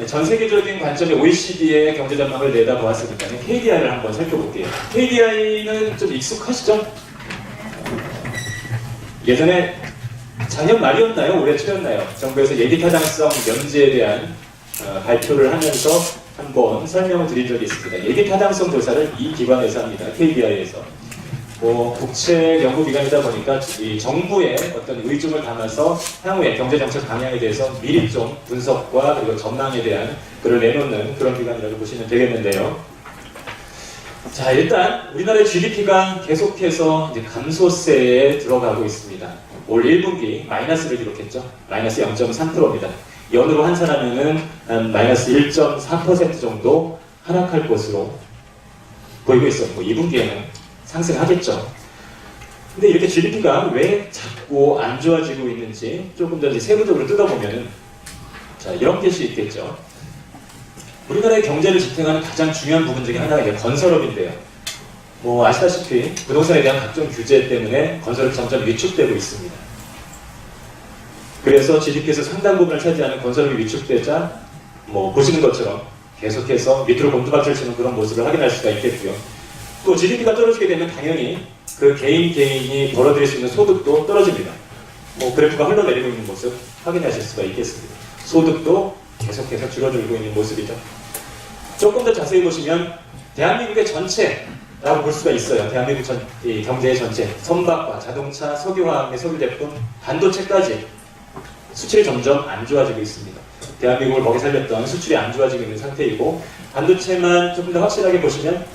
전 세계적인 관점의 OECD의 경제 전망을 내다보았으니까 KDI를 한번 살펴볼게요. KDI는 좀 익숙하시죠? 예전에 작년 말이었나요? 올해 초였나요? 정부에서 예비타당성 면제에 대한 발표를 하면서 한번 설명을 드린 적이 있습니다. 예비타당성 조사를 이 기관에서 합니다. KDI에서. 국책 연구기관이다 보니까 이 정부의 어떤 의중을 담아서 향후의 경제정책 방향에 대해서 미리 좀 분석과 그리고 전망에 대한 글을 내놓는 그런 기관이라고 보시면 되겠는데요. 자, 일단 우리나라의 GDP가 계속해서 이제 감소세에 들어가고 있습니다. 올 1분기 마이너스를 기록했죠. 마이너스 0.3%입니다. 연으로 환산하면은 한 마이너스 1.4% 정도 하락할 것으로 보이고 있어요. 2분기에는 상승하겠죠. 근데 이렇게 GDP가 왜 자꾸 안 좋아지고 있는지 조금 더 이제 세부적으로 뜯어보면은 자, 이런 게 있겠죠. 우리나라의 경제를 지탱하는 가장 중요한 부분 중에 하나가 이제 건설업인데요. 아시다시피 부동산에 대한 각종 규제 때문에 건설업이 점점 위축되고 있습니다. 그래서 GDP에서 상당 부분을 차지하는 건설업이 위축되자 보시는 것처럼 계속해서 밑으로 곤두박질 치는 그런 모습을 확인할 수가 있겠고요. 또 GDP가 떨어지게 되면 당연히 그 개인이 벌어들일 수 있는 소득도 떨어집니다. 그래프가 흘러내리고 있는 모습 확인하실 수가 있겠습니다. 소득도 계속해서 줄어들고 있는 모습이죠. 조금 더 자세히 보시면 대한민국의 전체라고 볼 수가 있어요. 대한민국 이 경제의 전체, 선박과 자동차, 석유화학 및 석유제품, 반도체까지 수출이 점점 안 좋아지고 있습니다. 대한민국을 먹여 살렸던 수출이 안 좋아지고 있는 상태이고, 반도체만 조금 더 확실하게 보시면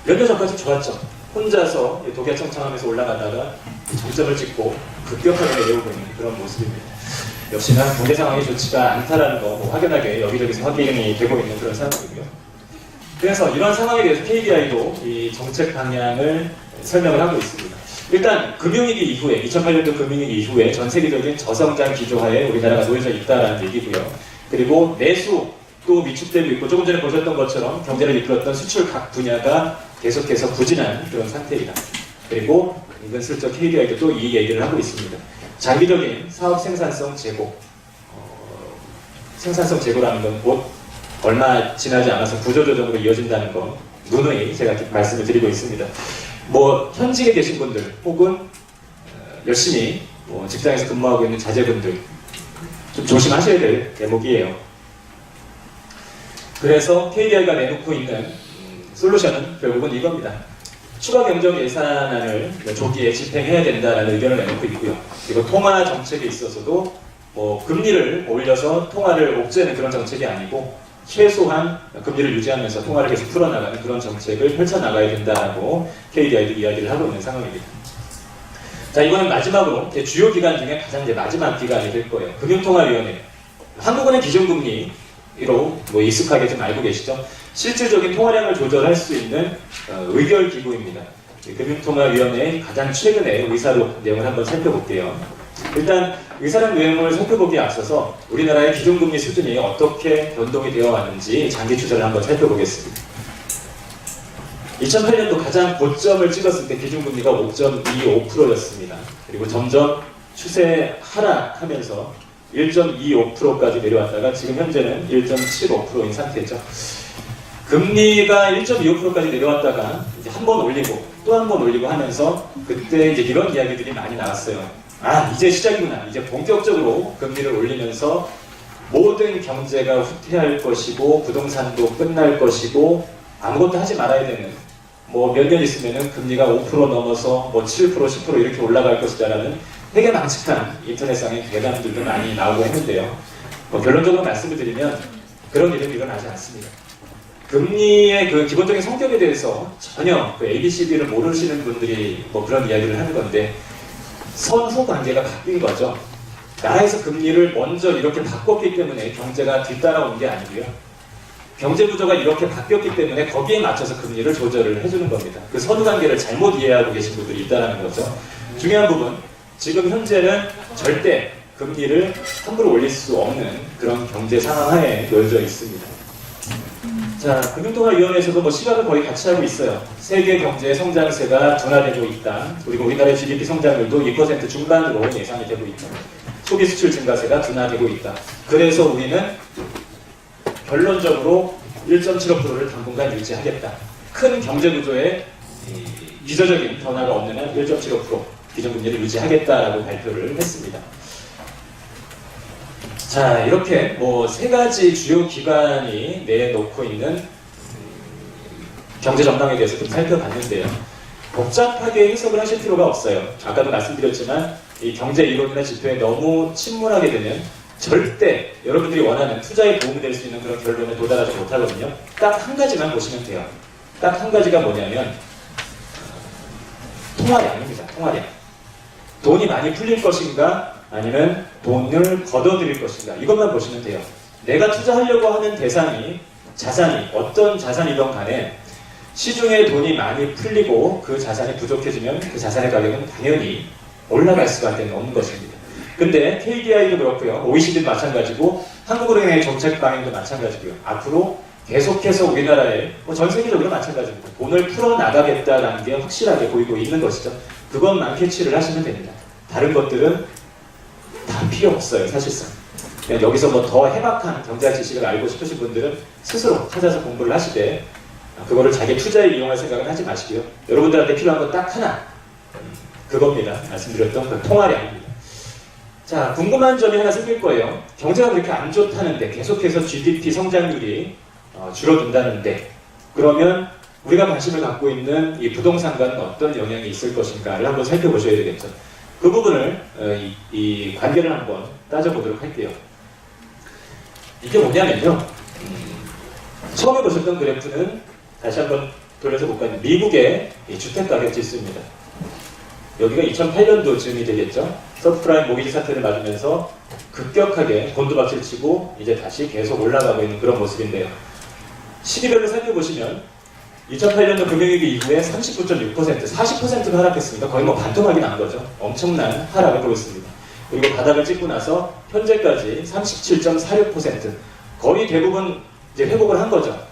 몇 년 전까지 좋았죠. 혼자서 독야청청하면서 올라가다가 정점을 찍고 급격하게 내려오고 있는 그런 모습입니다. 역시나 경제 상황이 좋지가 않다라는 거 확연하게 여기저기서 확인이 되고 있는 그런 상황이고요. 그래서 이런 상황에 대해서 KDI도 이 정책 방향을 설명을 하고 있습니다. 일단 금융위기 이후에 2008년도 금융위기 이후에 전 세계적인 저성장 기조하에 우리나라가 놓여져 있다라는 얘기고요. 그리고 내수 또 위축되고 있고, 조금 전에 보셨던 것처럼 경제를 이끌었던 수출 각 분야가 계속해서 부진한 그런 상태이다. 그리고 은근슬쩍 KDI도 또 이 얘기를 하고 있습니다. 장기적인 사업 생산성 제고, 생산성 제고라는 건 곧 얼마 지나지 않아서 구조조정으로 이어진다는 건 누누이 제가 말씀을 드리고 있습니다. 현직에 계신 분들 혹은 열심히 직장에서 근무하고 있는 자제분들 좀 조심하셔야 될 대목이에요. 그래서 KDI가 내놓고 있는 솔루션은 결국은 이겁니다. 추가 경정 예산안을 조기에 집행해야 된다는 의견을 내놓고 있고요. 그리고 통화 정책에 있어서도 금리를 올려서 통화를 옥죄는 그런 정책이 아니고 최소한 금리를 유지하면서 통화를 계속 풀어나가는 그런 정책을 펼쳐나가야 된다고 KDI도 이야기를 하고 있는 상황입니다. 자, 이번엔 마지막으로 주요 기간 중에 가장 마지막 기간이 될 거예요. 금융통화위원회. 한국은행 기준금리로 익숙하게 좀 알고 계시죠? 실질적인 통화량을 조절할 수 있는 의결기구입니다. 금융통화위원회의 가장 최근의 의사록 내용을 한번 살펴볼게요. 일단 의사록 내용을 살펴보기에 앞서서 우리나라의 기준금리 수준이 어떻게 변동이 되어 왔는지 장기 추세를 한번 살펴보겠습니다. 2008년도 가장 고점을 찍었을 때 기준금리가 5.25%였습니다. 그리고 점점 추세 하락하면서 1.25%까지 내려왔다가 지금 현재는 1.75%인 상태죠. 금리가 1.25%까지 내려왔다가 이제 한 번 올리고 또 한 번 올리고 하면서 그때 이제 이런 이야기들이 많이 나왔어요. 이제 시작이구나. 이제 본격적으로 금리를 올리면서 모든 경제가 후퇴할 것이고 부동산도 끝날 것이고 아무것도 하지 말아야 되는, 몇 년 있으면은 금리가 5% 넘어서 7%, 10% 이렇게 올라갈 것이다라는 되게 망측한 인터넷상의 괴담들도 많이 나오고 했는데요. 결론적으로 말씀을 드리면 그런 일은 일어나지 않습니다. 금리의 그 기본적인 성격에 대해서 전혀 ABCD를 모르시는 분들이 그런 이야기를 하는 건데, 선후 관계가 바뀐 거죠. 나라에서 금리를 먼저 이렇게 바꿨기 때문에 경제가 뒤따라온 게 아니고요. 경제 구조가 이렇게 바뀌었기 때문에 거기에 맞춰서 금리를 조절을 해주는 겁니다. 그 선후 관계를 잘못 이해하고 계신 분들이 있다는 거죠. 중요한 부분, 지금 현재는 절대 금리를 함부로 올릴 수 없는 그런 경제 상황 하에 놓여져 있습니다. 자, 금융통화위원회에서도 시각을 거의 같이 하고 있어요. 세계 경제 성장세가 둔화되고 있다. 그리고 우리나라의 GDP 성장률도 2% 중반으로 예상이 되고 있다. 소비 수출 증가세가 둔화되고 있다. 그래서 우리는 결론적으로 1.75%를 당분간 유지하겠다. 큰 경제 구조에 기저적인 변화가 없는 한 1.75% 기준금리를 유지하겠다라고 발표를 했습니다. 자, 이렇게 뭐 세 가지 주요 기관이 내놓고 있는 경제 전망에 대해서 좀 살펴봤는데요. 복잡하게 해석을 하실 필요가 없어요. 아까도 말씀드렸지만 이 경제 이론이나 지표에 너무 침몰하게 되면 절대 여러분들이 원하는 투자에 도움이 될 수 있는 그런 결론에 도달하지 못하거든요. 딱 한 가지만 보시면 돼요. 딱 한 가지가 뭐냐면 통화량입니다. 통화량. 돈이 많이 풀릴 것인가 아니면 돈을 걷어들일 것인가 이것만 보시면 돼요. 내가 투자하려고 하는 대상이 자산이 어떤 자산이든 간에 시중에 돈이 많이 풀리고 그 자산이 부족해지면 그 자산의 가격은 당연히 올라갈 수밖에 없는 것입니다. 근데 KDI도 그렇고요. OECD도 마찬가지고 한국은행의 정책 방향도 마찬가지고요. 앞으로 계속해서 우리나라에 전 세계적으로 마찬가지입니다. 돈을 풀어나가겠다는 게 확실하게 보이고 있는 것이죠. 그것만 캐치를 하시면 됩니다. 다른 것들은 다 필요 없어요. 사실상. 그냥 여기서 뭐 더 해박한 경제학 지식을 알고 싶으신 분들은 스스로 찾아서 공부를 하시되 그거를 자기 투자에 이용할 생각은 하지 마시고요. 여러분들한테 필요한 건 딱 하나. 그겁니다. 말씀드렸던 그 통화량입니다. 자, 궁금한 점이 하나 생길 거예요. 경제가 그렇게 안 좋다는데 계속해서 GDP 성장률이 줄어든다는데 그러면 우리가 관심을 갖고 있는 이 부동산과는 어떤 영향이 있을 것인가를 한번 살펴보셔야 되겠죠. 그 부분을 이 관계를 한번 따져보도록 할게요. 이게 뭐냐면요. 처음에 보셨던 그래프는 다시 한번 돌려서 볼까요? 미국의 주택가격 지수입니다. 여기가 2008년도쯤이 되겠죠. 서브프라임 모기지 사태를 맞으면서 급격하게 곤두박질 치고 이제 다시 계속 올라가고 있는 그런 모습인데요. 시기별로 살펴보시면 2008년도 금융위기 이후에 39.6%, 40%가 하락했습니다. 거의 뭐 반토막이 난 거죠. 엄청난 하락을 보였습니다. 그리고 바닥을 찍고 나서 현재까지 37.46%, 거의 대부분 이제 회복을 한 거죠.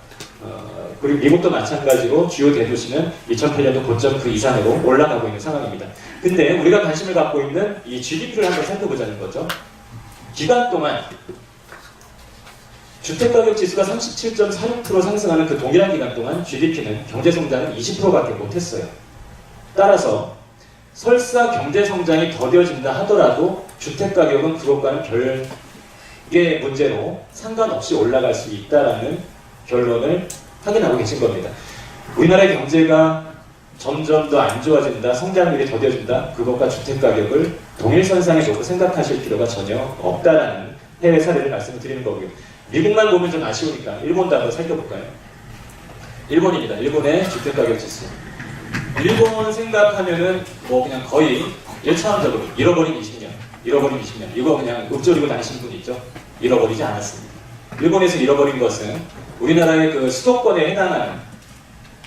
그리고 미국도 마찬가지로 주요 대도시는 2008년도 고점 그 이상으로 올라가고 있는 상황입니다. 근데 우리가 관심을 갖고 있는 이 GDP를 한번 살펴보자는 거죠. 기간 동안 주택가격 지수가 37.46% 상승하는 그 동일한 기간 동안 GDP는 경제성장은 20%밖에 못했어요. 따라서 설사 경제성장이 더뎌진다 하더라도 주택가격은 그것과는 별개 문제로 상관없이 올라갈 수 있다는 결론을 확인하고 계신 겁니다. 우리나라의 경제가 점점 더 안 좋아진다, 성장률이 더뎌진다, 그것과 주택가격을 동일선상에 놓고 생각하실 필요가 전혀 없다라는 해외 사례를 말씀을 드리는 거고요. 미국만 보면 좀 아쉬우니까 일본도 한번 살펴볼까요? 일본입니다. 일본의 주택가격 지수. 일본 생각하면은 뭐 그냥 거의 1차원적으로 잃어버린 20년, 잃어버린 20년. 이거 그냥 읊조리고 다니시는 분 있죠? 잃어버리지 않았습니다. 일본에서 잃어버린 것은 우리나라의 그 수도권에 해당하는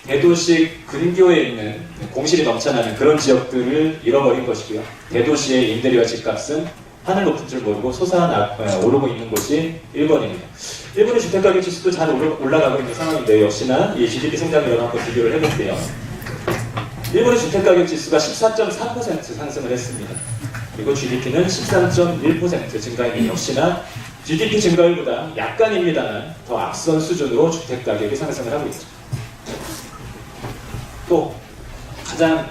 대도시 근교에 있는 공실이 넘쳐나는 그런 지역들을 잃어버린 것이고요. 대도시의 임대료와 집값은 하늘 높은 줄 모르고 솟아오르고 있는 곳이 일본입니다. 일본의 주택가격 지수도 잘 올라가고 있는 상황인데 역시나 이 GDP 성장률과 한번 비교를 해볼게요. 일본의 주택가격 지수가 14.4% 상승을 했습니다. 그리고 GDP는 13.1% 증가했는데 역시나 GDP 증가율보다 약간입니다만 더 앞선 수준으로 주택가격이 상승을 하고 있죠. 또 가장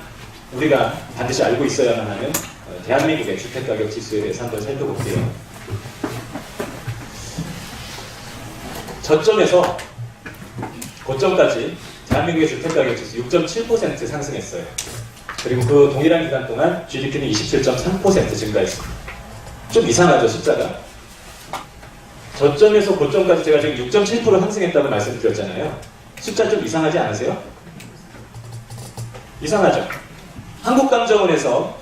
우리가 반드시 알고 있어야만 하는 대한민국의 주택가격 지수에 대해서 한번 살펴볼게요. 저점에서 고점까지 대한민국의 주택가격 지수 6.7% 상승했어요. 그리고 그 동일한 기간 동안 GDP는 27.3% 증가했습니다. 좀 이상하죠, 숫자가? 저점에서 고점까지 제가 지금 6.7% 상승했다고 말씀드렸잖아요. 숫자 좀 이상하지 않으세요? 이상하죠? 한국감정원에서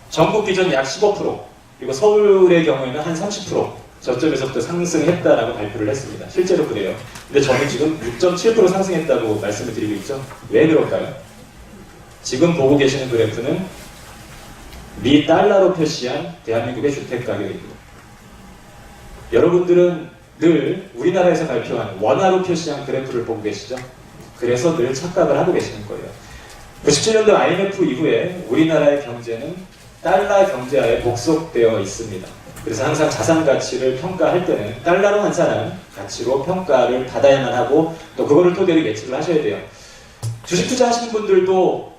전국 기준 약 15%, 그리고 서울의 경우에는 한 30% 저점에서부터 상승했다라고 발표를 했습니다. 실제로 그래요. 근데 저는 지금 6.7% 상승했다고 말씀을 드리고 있죠. 왜 그럴까요? 지금 보고 계시는 그래프는 미 달러로 표시한 대한민국의 주택가격입니다. 여러분들은 늘 우리나라에서 발표한 원화로 표시한 그래프를 보고 계시죠? 그래서 늘 착각을 하고 계시는 거예요. 97년도 IMF 이후에 우리나라의 경제는 달러 경제하에 복속되어 있습니다. 그래서 항상 자산 가치를 평가할 때는 달러로 환산한 가치로 평가를 받아야만 하고 또 그거를 토대로 예측을 하셔야 돼요. 주식 투자하시는 분들도